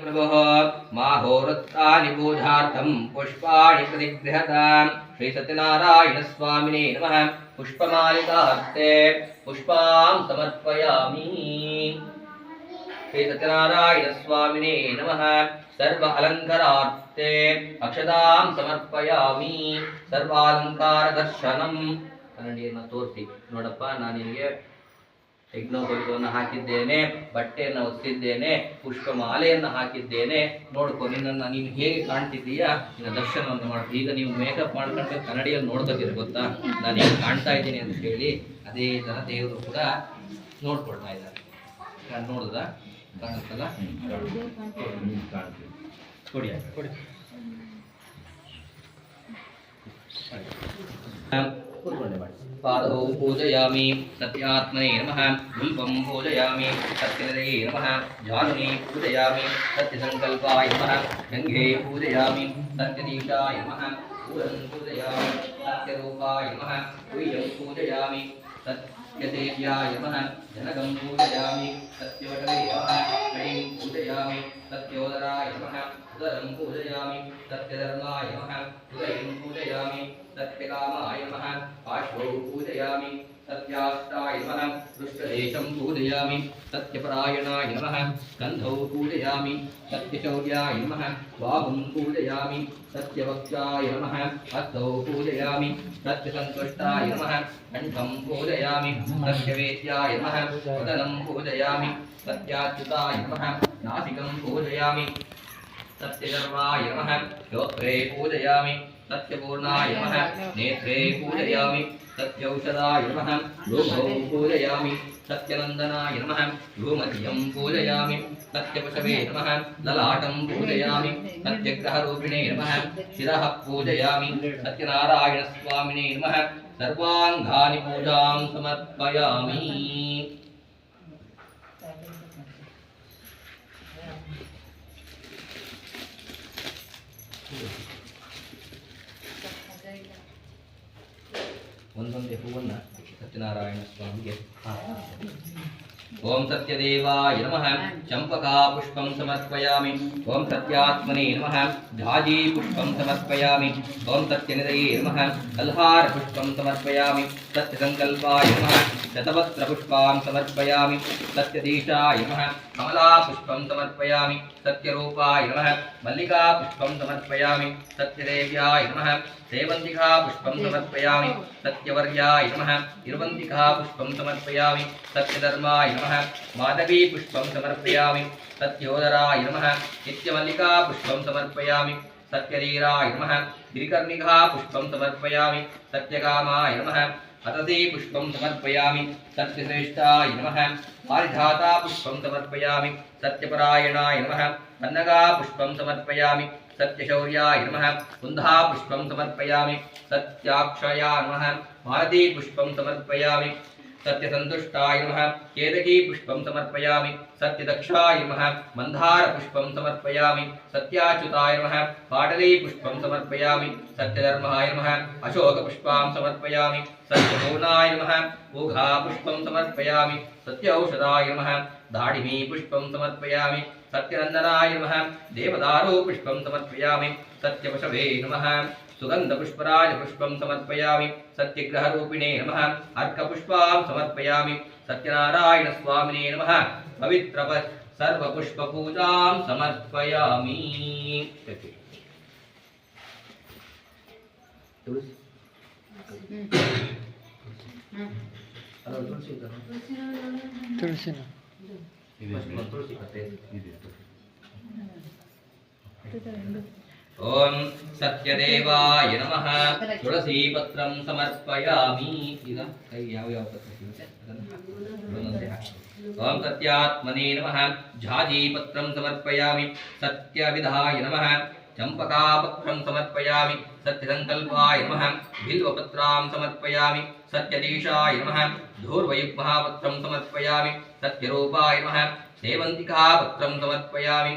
प्रभुः माहोरत्तानि पूजार्थं पुष्पाणि प्रतिगृहताम् श्री सत्यनारायण स्वामिने नमः पुष्पमालिकार्थे पुष्पां समर्पयामि श्री सत्यनारायण स्वामिने नमः सर्व अलंकारार्थे अक्षतां समर्पयामि सर्वालंकार दर्शनम ಕನ್ನಡಿಯನ್ನು ತೋರಿಸಿ ನೋಡಪ್ಪ ನಾನು ನಿಮಗೆ ಯಜ್ಞೋಪವೀತವನ್ನು ಹಾಕಿದ್ದೇನೆ ಬಟ್ಟೆಯನ್ನು ಹೊತ್ತಿದ್ದೇನೆ ಪುಷ್ಪಮಾಲೆಯನ್ನು ಹಾಕಿದ್ದೇನೆ ನೋಡ್ಕೊ ನಿನ್ನನ್ನು ನೀನು ಹೇಗೆ ಕಾಣ್ತಿದ್ದೀಯಾ ನಿನ್ನ ದರ್ಶನವನ್ನು ಮಾಡು ಈಗ ನೀವು ಮೇಕಪ್ ಮಾಡ್ಕೊಂಡು ಕನ್ನಡಿಯಲ್ಲಿ ನೋಡ್ಕೋತೀರಿ ಗೊತ್ತಾ ನಾನು ಹೇಗೆ ಕಾಣ್ತಾ ಇದ್ದೀನಿ ಅಂತ ಹೇಳಿ ಅದೇ ಥರ ದೇವರು ಕೂಡ ನೋಡ್ಕೊಳ್ತಾ ಇದ್ದಾರೆ ನೋಡುದ ಕಾಣುತ್ತಲ್ಲ ಕೊಡಿ ಕೊಡಿ पादौ पूजयामि सत्यात्मने नमः दीपं पूजयामि सत्यनिधये नमः जानुने पूजयामि सत्यसङ्कल्पाय नमः गङ्गे पूजयामि सत्यदीशाय नमः पूरं पूजयामि सत्यरूपाय नमः तुय्यं पूजयामि सत्यदेव्याय नमः जनकं पूजयामि सत्यवटवे नमः क्लीं पूजयामि सत्योदराय नमः उदरं पूजयामि सत्यधर्माय नमः उदयं पूजयामि सत्यकामाय नमः पार्श्वौ पूजयामि सत्याष्टाय नमः पृष्ठदेशं पूजयामि सत्यपरायणाय नमः स्कन्धौ पूजयामि सत्यशौर्याय नमः वामं पूजयामि सत्यवक्षाय नमः हस्तौ पूजयामि सत्यसन्तुष्टाय नमः कण्ठं पूजयामि सत्यवेद्याय नमः वदनं पूजयामि सत्याच्युताय नमः नासिकं पूजयामि सत्यगर्वाय नमः श्रोत्रे पूजयामि सत्यपूर्णाय नमः नेत्रे पूजयामि सत्यौषधाय नमः भूमौ पूजयामि सत्यनन्दनाय नमः भूमध्यं पूजयामि सत्यपशवे नमः ललाटं पूजयामि सत्यग्रहरूपिणे नमः शिरः पूजयामि सत्यनारायणस्वामिने नमः सर्वाङ्गानि पूजां समर्पयामि ಒಂದೊಂದೇ ಹೂವನ್ನು ಸತ್ಯನಾರಾಯಣ ಸ್ವಾಮಿಗೆ ಓಂ ಸತ್ಯದೇವಾಯ ನಮಃ ಚಂಪಕಾ ಪುಷ್ಪಂ ಸಮರ್ಪಯಾಮಿ ಓಂ ಸತ್ಯಾತ್ಮನೇ ನಮಃ ಜಾಜಿ ಪುಷ್ಪಂ ಸಮರ್ಪಯಾಮಿ ಓಂ ಸತ್ಯನಿಧಯೇ ನಮಃ ಕಲ್ಹಾರ ಪುಷ್ಪಂ ಸಮರ್ಪಯಾಮಿ ಸತ್ಯಸಂಕಲ್ಪಾಯ ನಮಃ ಶತಪತ್ರ ಪುಷ್ಪಾಂ ಸಮರ್ಪಯಾಮಿ ಸತ್ಯದೀಶಾಯ ನಮಃ ಕಮಲಾ ಪುಷ್ಪಂ ಸಮರ್ಪಯಾಮಿ सत्यरूपाय नमः मल्लिका पुष्पं समर्पयामि सत्यदेव्याय नमः सेवन्तिका पुष्पं समर्पयामि सत्यवर्याय नमः निर्वन्तिका पुष्पं समर्पयामि सत्यधर्माय नमः माधवी पुष्पं समर्पयामि सत्योदराय नमः नित्यमल्लिका पुष्पं समर्पयामि सत्यधीराय नमः गिरिकर्णिका पुष्पं समर्पयामि सत्यकामाय नमः हतसी पुष्पं समर्पयामि सत्यश्रेष्ठाय नमः पारिजाता पुष्पं समर्पयामि सत्यपरायणाय नमः पन्नगा पुष्पं समर्पयामि सत्यशौर्याय नमः कुन्धा पुष्पं समर्पयामि सत्याक्षया नमः मालती पुष्पं समर्पयामि सत्यसन्तुष्टाय नमः केतकी पुष्पं समर्पयामि सत्यदक्षाय नमः मन्दार पुष्पं समर्पयामि सत्याच्युताय नमः पाटली पुष्पं समर्पयामि सत्यधर्माय नमः अशोक पुष्पां समर्पयामि सत्यपूर्णाय नमः ऊघा पुष्पं समर्पयामि सत्यौषधाय नमः दाडिमी पुष्पं समर्पयामि सत्यनन्दनाय नमः देवदारू पुष्पं समर्पयामि सत्यपशवे नमः सुगन्धपुष्पराज पुष्पं समर्पयामि सत्यग्रहरूपिणे नमः अर्कपुष्पां समर्पयामि सत्यनारायण स्वामिने नमः पवित्र सर्वपुष्पपूजां समर्पयामि ओम सत्यदेवाय नमः तुलसी पत्रं समर्पयामि ओम सत्यात्मने नमः झाजी पत्रं समर्पयामि सत्यविधाय नमः चंपका पत्रं समर्पयामि सत्यसंकल्पाय नमः बिल्वपत्रां समर्पयामि सत्यदीशाय नमः धूर्वयुग्मपत्रं समर्पयामि सत्यरूपाय नमः सेवन्तिका पत्रं समर्पयामि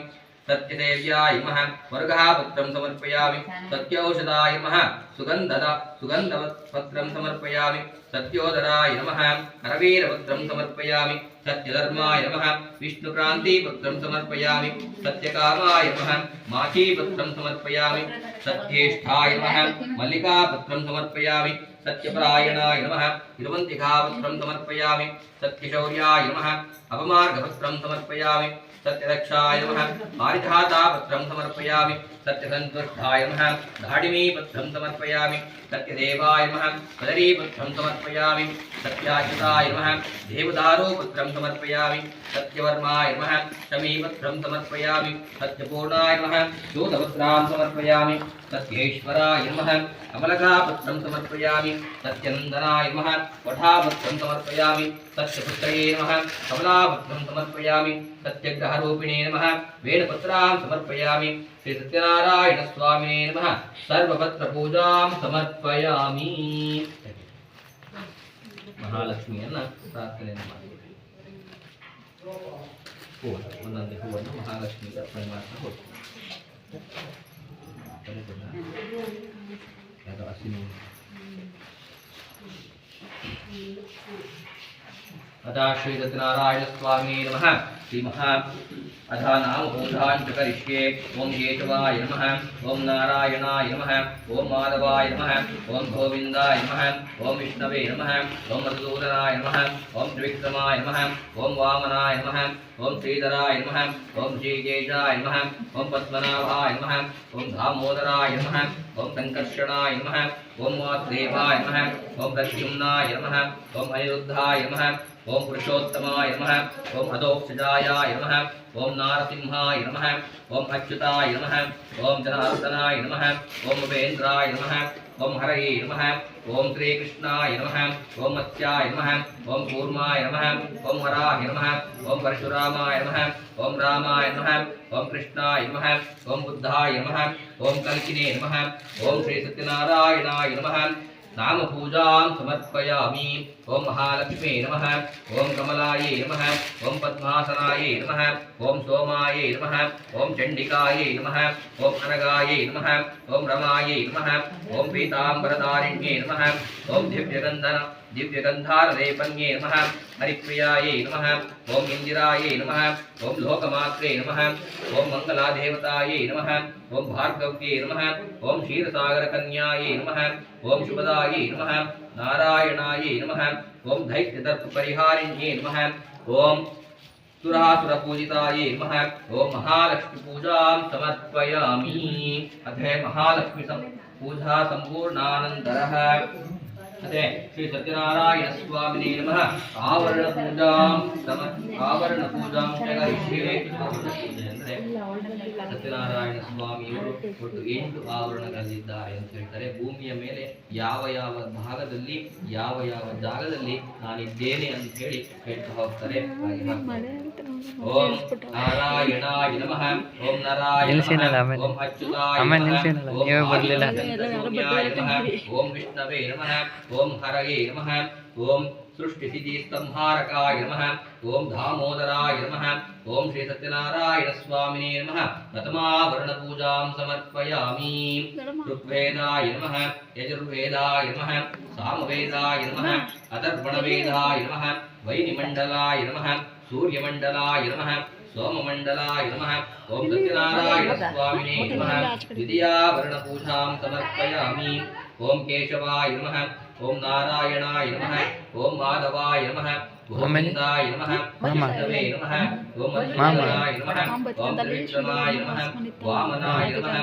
सत्यसेव्याय नमः वर्गपत्रं समर्पयामि सत्यौषधाय नमः सुगन्धपत्रं समर्पयामि सत्योदराय नमः हरवीरपत्रं समर्पयामि सत्यधर्माय नमः विष्णुक्रान्तिपत्रं समर्पयामि सत्यकामाय नमः माचीपत्रं समर्पयामि सत्येष्ठाय नमः मल्लिकापत्रं समर्पयामि सत्यपरायणाय नमः हिरवन्तिकापत्रं समर्पयामि सत्यशौर्याय नमः अपमार्गपत्रं समर्पयामि सत्यरक्षाय नमः पारिजातापत्रं समर्पयामि सत्यसन्तुष्टाय नमः दाडिमीपत्रं समर्पयामि सत्यदेवाय नमः कदरीपत्रं समर्पयामि सत्याच्युताय नमः देवदारुपत्रं समर्पयामि सत्यवर्माय नमः शमीपत्रं समर्पयामि सत्यपूर्णाय नमः शोधपत्रां समर्पयामि सत्येश्वराय नमः कमलकापत्रं समर्पयामि सत्यनन्दनाय नमः वठापत्रं समर्पयामि सत्यपुत्रये नमः कमलापत्रं समर्पयामि सत्यग्रहरूपिणे नमः वेणपत्रां समर्पयामि श्री सत्यनारायण स्वामिने नमः सर्वपत्रपूजां समर्पयामि ಮಹಾಲಕ್ಷ್ಮಿಯನ್ನ ಪ್ರಾರ್ಥನೆಯನ್ನು ಮಾಡಿ ಒಂದೊಂದೇ ಹೂವನ್ನು ಮಹಾಲಕ್ಷ್ಮಿಗೆ ಅರ್ಪಣೆ ಮಾಡ್ತಾ ಹೋಗ್ತೀವಿ अतः श्री सत्यनारायण स्वामी नमः श्री महा अथा नाम बोधांच करिष्ये ओम केशवाय नमः ओम नारायणाय नमः ओम माधवाय नमः ओम गोविंदाय नमः ओम विष्णवे नमः ओम मधुसूदनाय नमः ओम त्रिविक्रमाय नमः ओम वामनाय नमः ओम श्रीधराय नमः ओम श्रीकेशाय नमः ओम पद्मनाभाय नमः ओम दामोदराय नमः ओम संकर्षणाय नमः ओम वासुदेवाय नमः ओम प्रद्युम्नाय नमः ओम अनिरुद्धाय नमः ओम पुरुषोत्तमाय नमः ओम अधोक्षजाय नमः ओम नारसिंहाय नमः ओम अच्युताय नमः ओम जनार्दनाय नमः ओम उपेन्द्राय नमः ओम हरये नमः ओम श्रीकृष्णाय नमः ओम मत्स्याय नमः ओम कूर्माय नमः ओम वराह नमः ओम परशुरामाय नमः ओम रामाय नमः ओम कृष्णाय नमः ओम बुद्धाय नमः ओम कल्किने नमः ओम श्री सत्यनारायणाय नमः नाम पूजां समर्पयामि ओम महालक्ष्मी नमः ओम कमलायै नमः ओम पद्मासनायै नमः ओम सोमायै नमः ओम चण्डिकायै नमः ओम अनगायै नमः ओम रमायै नमः ओम पीताम्बरधारिण्यै नमः ओम दिव्यगन्धारलेपन्ये नमः हरिप्रियायै नमः ओम इंदिरायै नमः ओम लोकमात्रे नमः ओम मंगलादेवतायै नमः ओम भार्गव्ये नमः ओम क्षीरसागरकन्यायै नमः ओम शुभदायै नमः नारायणायै नमः ओम दैत्यदर्पपरिहारिण्ये नमः ओम सुरासुरपूजितायै नमः ओम महालक्ष्मी पूजां समर्पयामि अथ महालक्ष्मी पूजा संपूर्णानन्तरः अथे श्री सत्यनारायण स्वामिने नमः आवरण पूजां करिष्ये ಸತ್ಯನಾರಾಯಣ ಸ್ವಾಮಿಯವರು ಒಟ್ಟು 8 ಆವರಣಗಳಿದ್ದಾರೆ ಅಂತ ಹೇಳ್ತಾರೆ. ಭೂಮಿಯ ಮೇಲೆ ಯಾವ ಯಾವ ಭಾಗದಲ್ಲಿ ಯಾವ ಯಾವ ಜಾಗದಲ್ಲಿ ನಾನಿದ್ದೇನೆ ಅಂತ ಹೇಳಿ ಹೇಳ್ತಾ ಹೋಗ್ತಾರೆ. ಓಂ ನಾರಾಯಣಾಯ ನಮಃ ಓಂ ನಾರಾಯಣ ಓಂ ಅಚ್ಯುತಾಯ ನಮಃ ಓಂ ವಿಷ್ಣವೇ ನಮಃ ಓಂ ಹರಯೇ ನಮಃ ಓಂ सृष्टिस्थितिस्तंहारकाय नमः ओम दामोदराय नमः ओम श्री सत्यनारायण स्वामिने नमः प्रथमावरणपूजां समर्पयामि. ऋग्वेदाय नमः यजुर्वेदाय नमः सामवेदाय नमः अथर्वणवेदाय नमः वैनिमण्डलाय नमः सूर्यमण्डलाय नमः सोममण्डलाय नमः ओम सत्यनारायण स्वामिने नमः द्वितीयावरणपूजां समर्पयामि. ओम केशवाय नमः ओम नारायणाय नमः ओम माधवाय नमः ओम गोविंदाय नमः विष्णवे नमः ओम मधुसूदनाय नमः ओम त्रिविक्रमाय नमः वामनाय नमः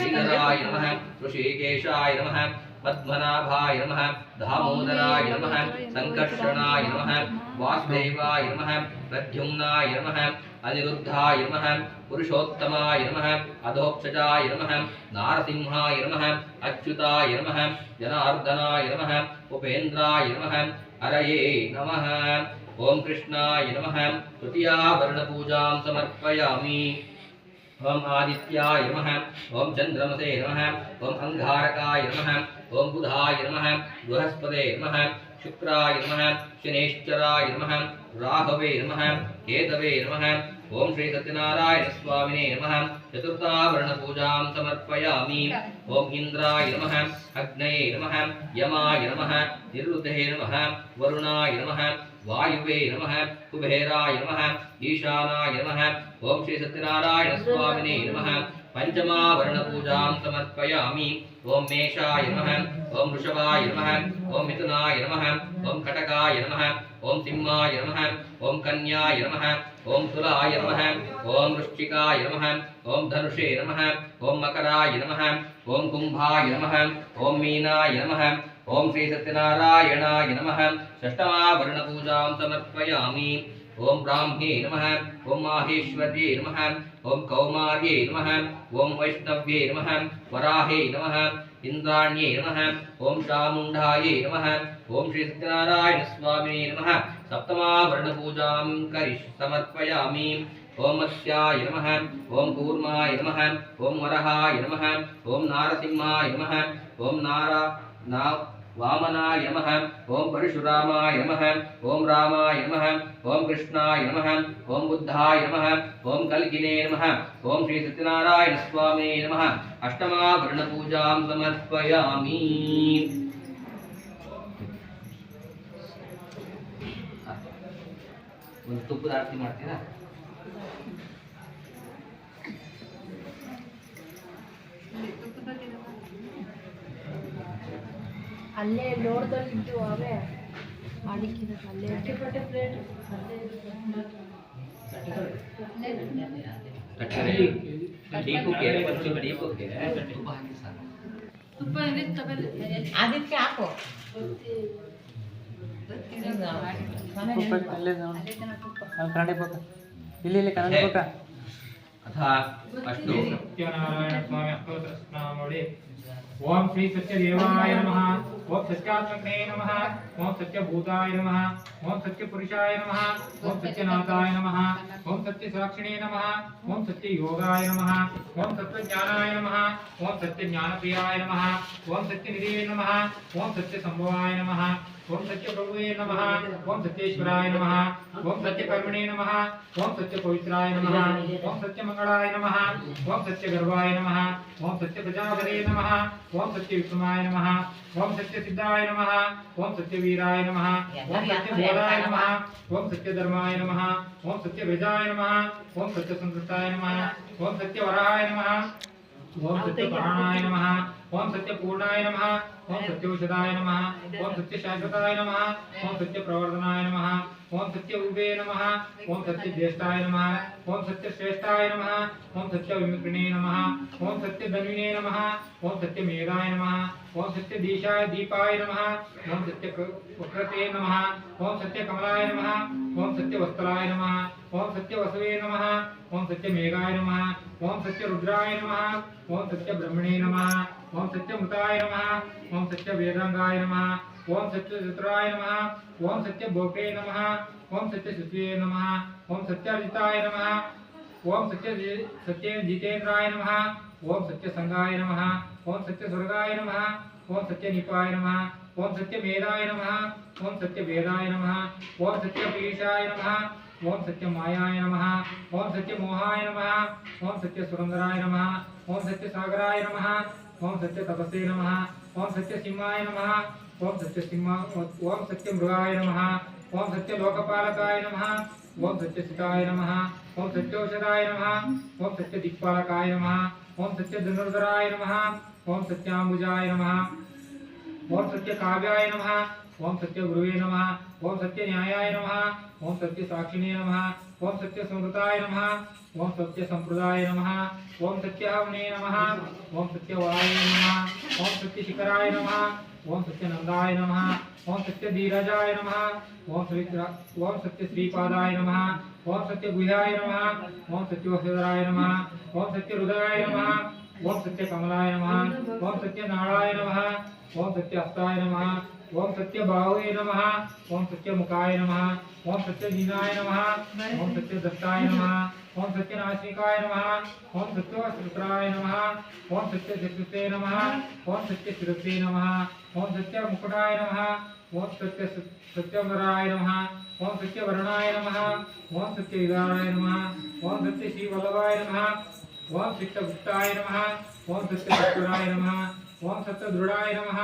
श्रीधराय नमः ऋषिकेशाय नमः पद्मनाभाय नमः दामोदराय नमः संकर्षणाय नमः वासुदेवाय नमः प्रद्युम्नाय नमः अनिरुद्धाय नमः पुरुषोत्तमाय नमः अधोक्षजाय नमः नारसिंहाय नमः अच्युताय नमः जनार्दनाय नमः उपेन्द्राय नमः हरये नमः ओम कृष्णाय नमः तृतीयावरणपूजां समर्पयामि. ओम आदित्याय नमः ओम चंद्रमसे नमः ओम अंगारकाय नमः ओम बुधाय नमः बृहस्पते नमः शुक्राय नमः शनेश्चराय नमः राहवे नमः केतवे नमः ओम श्री सत्यनारायण स्वामिने नमः चतुर्थाभरण पूजां समर्पयामि ओम इंद्राय नमः अग्नये नमः यमाय नमः निरुद्धे नमः वरुणाय नमः वायुवे नमः कुबेराय नमः ईशानाय नमः ओम श्री सत्यनारायण स्वामिने नमः पंचमावरण पूजां समर्पयामि ओम मेषाय नमः ओम वृषभाय नमः ओम मिथुनाय नमः ओम कटकाय नमः ओम सिंहाय नमः ओम कन्याय नमः ओम तुलाय नमः ओम वृश्चिकाय नमः ओम धनुषे नमः ओम मकराय नमः ओम कुंभाय नमः ओम मीनाय नमः ओम श्री सत्यनारायणाय नमः षष्ठमावरण पूजां समर्पयामि ओम ब्राह्मे नमः ओम माहेश्वर्ये नमः ओम कौमार्ये नमः ओम वैष्णव्ये नमः वराहे नमः इंद्राण्ये नमः ओम चामुण्डाये नमः ओम श्री सत्यनारायण स्वामिने नमः सप्तमावरण पूजां समर्पयामि ओम मत्स्याय नमः ओम कूर्माय नमः ओम वरहाय नमः ओम नारसिंहाय नमः ओम वामनाय नमः ओम परशुरामाय नमः ओम रामाय नमः ओम कृष्णाय नमः ओम बुद्धाय नमः ओम कल्किने नमः ओम श्री सत्यनारायण स्वामिने नमः अष्टमाभरण पूजां समर्पयामि ಒಂದು ತುಪ್ಪದ ಆರತಿ ಮಾಡ್ತೀರಾ ಅಲ್ಲೇ ಲೋಡ್ದಲ್ಲಿ ಇದ್ದು ಅವೇ ಮಾಡಿಕ್ಕಿದ ಅಲ್ಲೇ ಪಟ್ಟೆ ಪ್ಲೇಟ್ ದೀಪಕ್ಕೆ ದೀಪಕ್ಕೆ ತುಪ್ಪ ಹಾಕಿ ಸಾಕು ತುಪ್ಪ ಅದಕ್ಕೆ ಹಾಕು ಕನ್ನಡ ಪಕ್ಕ ಇಲ್ಲಿ ಕನ್ನಡ ಪಕ್ಕ अथा अष्टो सत्यनारायण स्वामी अष्टोत्तरनामावली ओम श्री सत्यदेवाय नमः ओम सत्यात्मने नमः ओम सत्यभूताय नमः ओम सत्यपुरुषाय नमः ओम सत्यनाथाय नमः ओम सत्यसाक्षिणे नमः ओम सत्ययोगाय नमः ओम सत्यज्ञानाय नमः ओम सत्यज्ञानप्रियाय नमः ओम सत्यनिधये नमः ओम सत्यसंभवाय नमः ओम सत्यप्रभुवे नमः ओम सत्येश्वराय नमः ओम सत्यकर्मणे नमः ओम सत्यपवित्राय नमः ओम सत्यमंगलाय नमः ओम सत्यगर्वाय नमः ओम सत्यप्रजापते नमः ओम सत्यविक्रमाय नमः ओम सत्यसिद्धाय नमः ओम सत्यवीराय नमः ओम सत्यबोधाय नमः ओम सत्यधर्माय नमः ओम सत्यभेजाय नमः ओम सत्यसंतताय नमः ओम सत्यवराय नमः ओम सत्यप्राणाय नमः ओम सत्यपूर्णाय नमः ओम सत्यौषधाय नमः ओम सत्यशाश्वताय नमः ओम सत्यप्रवर्धनाय नमः ओम सत्यरूपे नमः ओम सत्यज्येष्ठाय नमः ओम सत्यश्रेष्ठाय नमः ओम सत्यविमुक्तिने नमः ओम सत्यधन्विने नमः ओम सत्यमेधाय नमः ओम सत्यदीशाय दीपाय नमः ओम सत्यवक्रते नमः ओम सत्यकमलाय नमः ओम सत्यवस्त्राय नमः ओम सत्यवसवे नमः ओम सत्यमेघाय नमः ओम सत्यरुद्राय नमः ओम सत्यब्रह्मणे नमः ओम सत्यमृताय नमः ओम सत्यवेदांगाय नमः ओम सत्यचतुराय नमः ओम सत्यभोक्ते नमः ओम सत्यसुत्वे नमः ओम सत्यार्जिताय नमः ओम सत्यजितेन्द्राय नमः ओम सत्यसंगाय नमः ओम सत्यस्वर्गाय नमः ओम सत्यनिपाय नमः ओम सत्यमेधाय नमः ओम सत्यवेदाय नमः ओम सत्यपीशाय नमः ओम सत्यमायाय नमः ओम सत्यमोहाय नमः ओम सत्यसुरंदराय नमः ओम सत्यसागराय नमः ओम सत्यतपसे नमः ओम सत्यसिंहाय नमः ओम सत्यमृगाय नमः ओम सत्यलोकपालकाय नमः ओम सत्यसिताय नमः ओम सत्यौषधाय नमः ओम सत्यदिक्पालकाय नमः ओम सत्यधनुर्धराय नमः ओम सत्याम्बुजाय नमः ओम सत्यकाव्याय नमः ओम सत्यगुरुवे नमः ओम सत्यन्यायाय नमः ओम सत्यसाक्षिणे नमः ओम सत्यसंवृताय नमः ओम सत्यसंप्रदाय नमः ओम सत्यहवने नमः ओम सत्यवाये नमः ओम सत्यशिखराय नमः ओम सत्यनंदाय नमः ओम सत्यधीरजाय नमः ओम सत्यश्रीपादाय नमः ओम सत्यगुह्याय नमः ओम सत्यवसुधराय नमः ओम सत्यहृदयाय नमः ओम सत्यकमलाय नमः ओम सत्यनाराय नमः ओम सत्यहस्ताय नमः ओम सत्यबाहुवे नमः ओम सत्यमुखाय नमः ओम सत्यजीनाय नमः ओम सत्यदत्ताय नमः ओम सत्यनाशिकाय नमः ओम सत्यवस्त्राय नमः ओम सत्यचक्षुषे नमः ओम सत्यशिरसे नमः ओम सत्यमुकुटाय नमः ओम सत्यवराय नमः ओम सत्यवर्णाय नमः ओम सत्यविदाराय नमः ओम सत्यश्रीवल्लभाय नमः ओम सत्यगुप्ताय नमः ओम सत्यपुत्राय नमः ओम सत्यदृढ़ाय नमः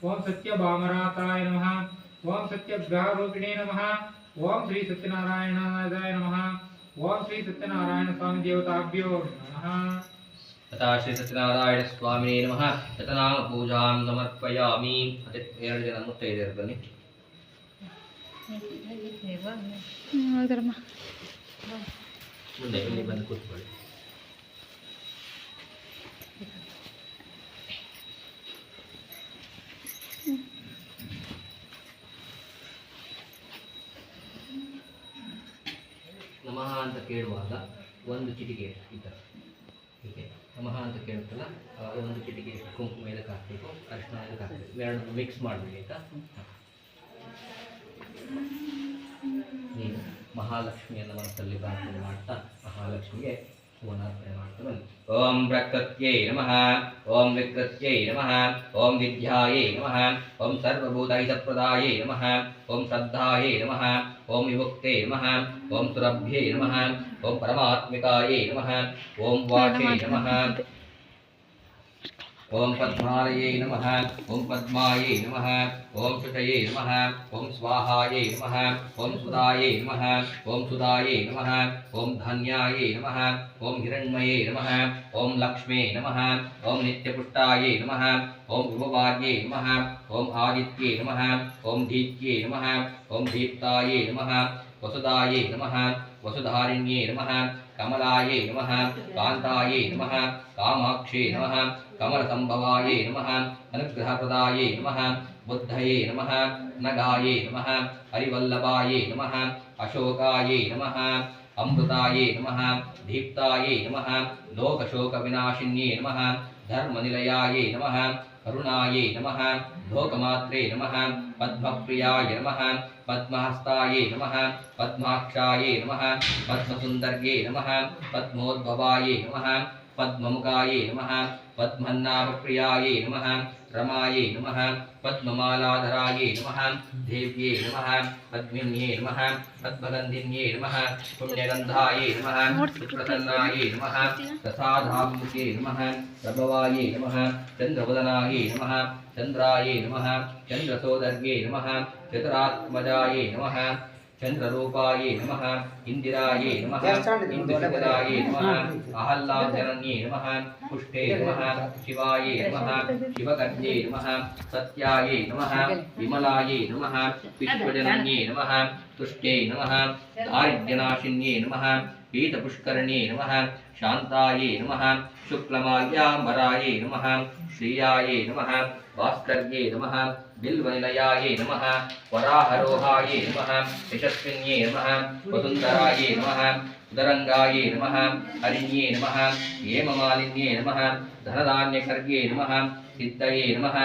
ओम सत्यभामराताय नमः ओम सत्यग्रहरूपिणे नमः ओम श्री सत्यनारायणाय नमः ओम श्री सत्यनारायण स्वामी देवताभ्यो नमः तथा श्री सत्यनारायण स्वामिने नमः शतनाम पूजां समर्पयामि अति ಎರಡು ಜನ ಮುತ್ತೈದೆಯರು ಬನ್ನಿ ಮುಂದೆ ಇಲ್ಲಿ ಬಂದು ಕೂತ್ಕೊಳ್ಳಿ ನಮಃ ಅಂತ ಕೇಳುವಾಗ ಒಂದು ಚಿಟಿಕೆ ಈ ಥರ ಹೀಗೆ ನಮಃ ಅಂತ ಕೇಳುತ್ತಲ್ಲ ಆವಾಗ ಒಂದು ಚಿಟಿಕೆ ಕುಂಕುಮ ಇದಕ್ಕೆ ಹಾಕಬೇಕು ಅರಿಶಿನ ಇದಕ್ಕೆ ಹಾಕಬೇಕು ಎರಡು ಮಿಕ್ಸ್ ಮಾಡಬೇಕು ಆಯಿತಾ ನೀವು ಮಹಾಲಕ್ಷ್ಮಿಯನ್ನು ಮನಸ್ಸಲ್ಲಿ ಪ್ರಾರ್ಥನೆ ಮಾಡ್ತಾ ಮಹಾಲಕ್ಷ್ಮಿಗೆ ಹೂವನಾರ್ಪಣೆ ಮಾಡ್ತಾ ಬನ್ನಿ ಓಂ ಪ್ರಕೃತ್ಯೈ ನಮಃ ಓಂ ವಿಕೃತ್ಯೈ ನಮಃ ಓಂ ವಿದ್ಯಾಯೈ ನಮಃ ಓಂ ಸರ್ವಭೂತಹಿತಪ್ರದಾಯೈ ನಮಃ ಓಂ ಶ್ರದ್ಧಾಯೈ ನಮಃ ಓಂ ವಿಭುಕ್ತೈ ನಮಃ ಓಂ ಸುರಭ್ಯೈ ನಮಃ ಓಂ ಪರಮಾತ್ಮಿಕಾಯೈ ನಮಃ ಓಂ ವಾಚೈ ನಮಃ ओम पद्मालये नमः ओम पद्माये नमः ओम शुचये नमः ओम स्वाहाये नमः ओम सुदाये नमः ओम सुदाये नमः ओम धन्याये नमः ओम हिरण्मये नमः ओम लक्ष्मे नमः ओम नित्यपुष्टाये नमः ओम विभवार्ये नमः ओम आदित्ये नमः ओम दीप्त्ये नमः ओम दीप्ताये नमः वसुदाये नमः वसुधारिण्ये नमः कमलाये नमः कान्ताये नमः कामाक्षे नमः कमलसंभवाये नमः अनुग्रहप्रदाये नमः बुद्धये नमः नगाये नमः हरिवल्लभाये नमः अशोकाये नमः अमृताये नमः दीप्ताये नमः लोकशोकविनाशिन्ये नमः धर्मनिलयाये नमः करुणाये नमः लोकमात्रे नमः पद्मप्रियाय नमः पद्महस्ताये नमः पद्माक्षाये नमः पद्मसुन्दर्ये नमः पद्मोद्भवाये नमः पद्ममुखाये नमः पद्मनाभप्रियाये नमः रमाये नमः पद्ममालाधराये नमः देव्ये नमः पद्मिन्ये नमः पद्मगन्धिन्ये नमः पुण्यगन्धाये नमः सुप्रसन्नाये नमः प्रसादाभिमुखे नमः प्रभवाये नमः चन्द्रवदनाये नमः चन्द्राये नमः चन्द्रसोदर्ये नमः चतुरात्मजाये नमः चंद्ररूपाये नमः इंदिराये नमः इंद्रशकराये नमः आहल्लादजनन्ये नमः पुष्टे नमः शिवाये नमः शिवकर्ये नमः सत्याये नमः विमलाये नमः विश्वजनन्ये नमः तुष्टे नमः दारिद्र्यनाशिन्ये नमः पीतपुष्करणे नमः शान्ताये नमः शुक्लमाल्याम्बराये नमः श्रियाये नमः भास्कर्ये नमः बिल्वनिलयाये नमः वराहरोहाये नमः यशस्विन्ये नमः वसुन्धराये नमः उदरंगाये नमः हरिण्ये नमः हेममालिन्ये नमः धनधान्यकर्ये नमः सिद्धये नमः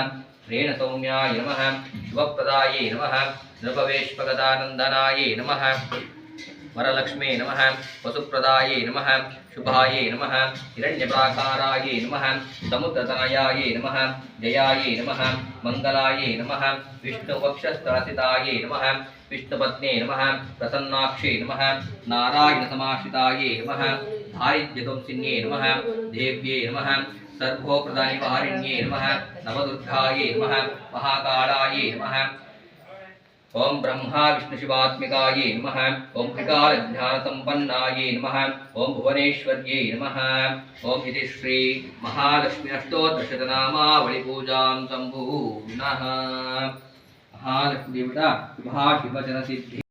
श्रेणसौम्याय नमः शुभप्रदाये नमः नृपवेश्पगदानन्दनाये नमः वरलक्ष्मे नमः वसुप्रदाये नमः शुभाये नमः हिरण्यप्राकाराये नमः समुद्रतनयाये नमः जयाये नमः मंगलाये नमः विष्णुवक्षस्थलसिताये नमः विष्णुपत्ने नमः प्रसन्नाक्षे नमः नारायणसमाश्रिताये नमः दारिद्र्यध्वंसिन्ये नमः देव्ये नमः सर्वोप्रदानिवारिण्ये नमः नवदुर्गाये नमः महाकालाये नमः ओम ब्रह्मा विष्णु शिवात्मिकाये नमः ओम त्रिकाल ध्यान संपन्नाये नमः ओम भुवनेश्वर्ये नमः ओम इति श्री महालक्ष्मी अष्टोत्तरशतनामावली पूजां संपूर्णः महालक्ष्मी देवता शुभाशुभजन सिद्धि